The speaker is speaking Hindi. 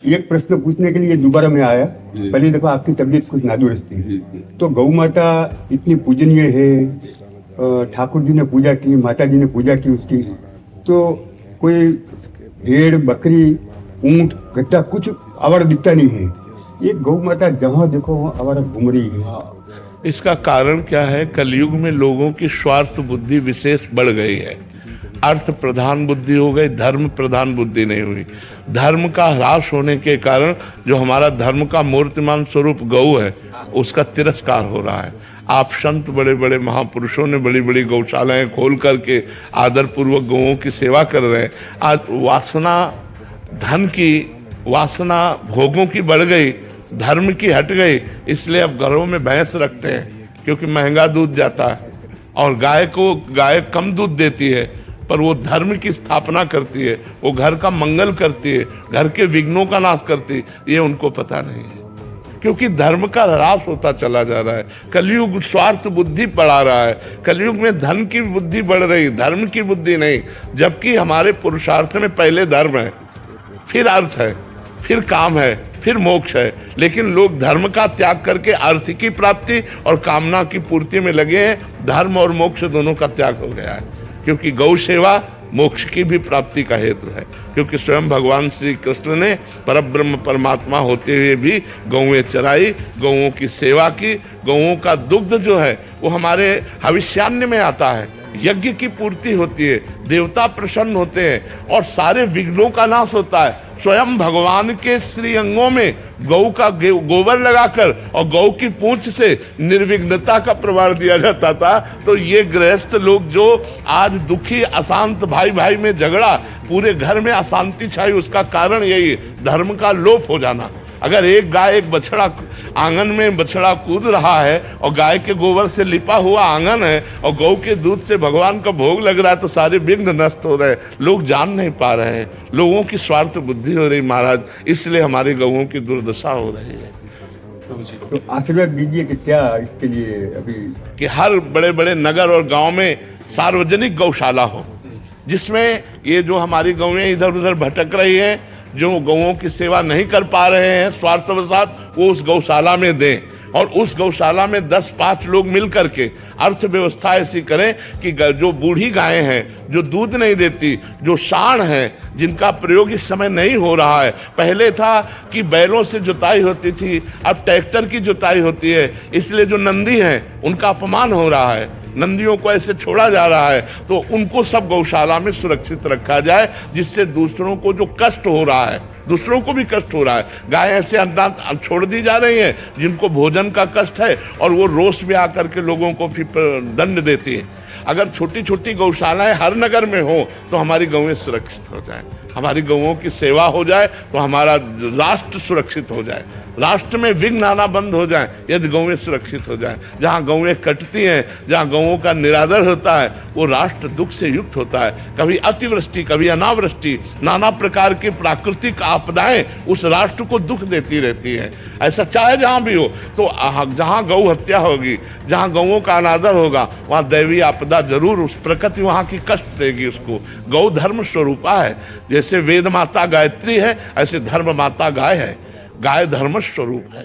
एक प्रश्न पूछने के लिए दोबारा मैं आया। पहली दफा आपकी तबीयत कुछ नादुरुस्त थी, तो गौ माता इतनी पूजनीय है, ठाकुर जी ने पूजा की, माता जी ने पूजा की उसकी, तो कोई भेड़ बकरी ऊंट गद्दा कुछ आवारा दिखता नहीं है। ये गौ माता जहाँ देखो वहाँ आवारा घूम रही है। इसका कारण क्या है? कलयुग में लोगों की स्वार्थ बुद्धि विशेष बढ़ गई है। अर्थ प्रधान बुद्धि हो गई, धर्म प्रधान बुद्धि नहीं हुई। धर्म का ह्रास होने के कारण जो हमारा धर्म का मूर्तिमान स्वरूप गौ है उसका तिरस्कार हो रहा है। आप संत बड़े बड़े महापुरुषों ने बड़ी बड़ी गौशालाएं खोल करके आदर पूर्वक गौओं की सेवा कर रहे हैं। आज वासना, धन की वासना, भोगों की बढ़ गई, धर्म की हट गई, इसलिए अब घरों में भैंस रखते हैं क्योंकि महंगा दूध जाता है। और गाय कम दूध देती है पर वो धर्म की स्थापना करती है, वो घर का मंगल करती है, घर के विघ्नों का नाश करती है। ये उनको पता नहीं है क्योंकि धर्म का ह्रास होता चला जा रहा है। कलयुग स्वार्थ बुद्धि बढ़ा रहा है। कलयुग में धन की बुद्धि बढ़ रही, धर्म की बुद्धि नहीं। जबकि हमारे पुरुषार्थ में पहले धर्म है, फिर अर्थ है, फिर काम है, फिर मोक्ष है। लेकिन लोग धर्म का त्याग करके अर्थ की प्राप्ति और कामना की पूर्ति में लगे हैं। धर्म और मोक्ष दोनों का त्याग हो गया है क्योंकि गौ सेवा मोक्ष की भी प्राप्ति का हेतु है। क्योंकि स्वयं भगवान श्री कृष्ण ने परब्रह्म परमात्मा होते हुए भी गौएं चराई, गौओं की सेवा की। गौओं का दुग्ध जो है वो हमारे हविष्यान्न में आता है, यज्ञ की पूर्ति होती है, देवता प्रसन्न होते हैं और सारे विघ्नों का नाश होता है। स्वयं भगवान के श्री अंगों में गौ का गोबर लगाकर और गौ की पूंछ से निर्विघ्नता का प्रमाण दिया जाता था। तो ये गृहस्थ लोग जो आज दुखी अशांत, भाई भाई में झगड़ा, पूरे घर में अशांति छाई, उसका कारण यही है, धर्म का लोप हो जाना। अगर एक गाय, एक बछड़ा, आंगन में बछड़ा कूद रहा है और गाय के गोबर से लिपा हुआ आंगन है और गौ के दूध से भगवान का भोग लग रहा है तो सारे विघ्न नष्ट हो रहे हैं। लोग जान नहीं पा रहे हैं, लोगों की स्वार्थ बुद्धि हो रही महाराज, इसलिए हमारी गौओं की दुर्दशा हो रही है। तो आशीर्वाद दीजिए कि क्या इसके लिए अभी कि हर बड़े बड़े नगर और गांव में सार्वजनिक गौशाला हो, जिसमें ये जो हमारी गौएं इधर उधर भटक रही हैं, जो गौओं की सेवा नहीं कर पा रहे हैं स्वार्थवशात, वो उस गौशाला में दें और उस गौशाला में 10-5 लोग मिल करके अर्थव्यवस्था ऐसी करें कि जो बूढ़ी गायें हैं, जो दूध नहीं देती, जो साँड़ हैं, जिनका प्रयोग इस समय नहीं हो रहा है। पहले था कि बैलों से जुताई होती थी, अब ट्रैक्टर की जुताई होती है, इसलिए जो नंदी हैं उनका अपमान हो रहा है, नंदियों को ऐसे छोड़ा जा रहा है। तो उनको सब गौशाला में सुरक्षित रखा जाए, जिससे दूसरों को जो कष्ट हो रहा है, दूसरों को भी कष्ट हो रहा है। गाय ऐसे अनाथ छोड़ दी जा रही हैं जिनको भोजन का कष्ट है और वो रोष में आकर के लोगों को फिर दंड देती है। अगर छोटी छोटी गौशालाएं हर नगर में हो तो हमारी गौएं सुरक्षित हो जाएं, हमारी गौओं की सेवा हो जाए तो हमारा राष्ट्र सुरक्षित हो जाए, राष्ट्र में विघ्न आना बंद हो जाए यदि गौएं सुरक्षित हो जाएं। जहाँ गौएं कटती हैं, जहाँ गौओं का निरादर होता है, वो राष्ट्र दुख से युक्त होता है। कभी अतिवृष्टि, कभी अनावृष्टि, नाना प्रकार की प्राकृतिक आपदाएं उस राष्ट्र को दुख देती रहती हैं। ऐसा चाहे जहाँ भी हो, तो जहाँ गौ हत्या होगी, जहाँ गौओं का अनादर होगा, वहाँ दैवीय आपदा जरूर, उस प्रकृति वहाँ की कष्ट देगी उसको। गौ धर्म स्वरूपा है। जैसे वेद माता गायत्री है, ऐसे धर्म माता गाय है। गाय धर्म स्वरूप है।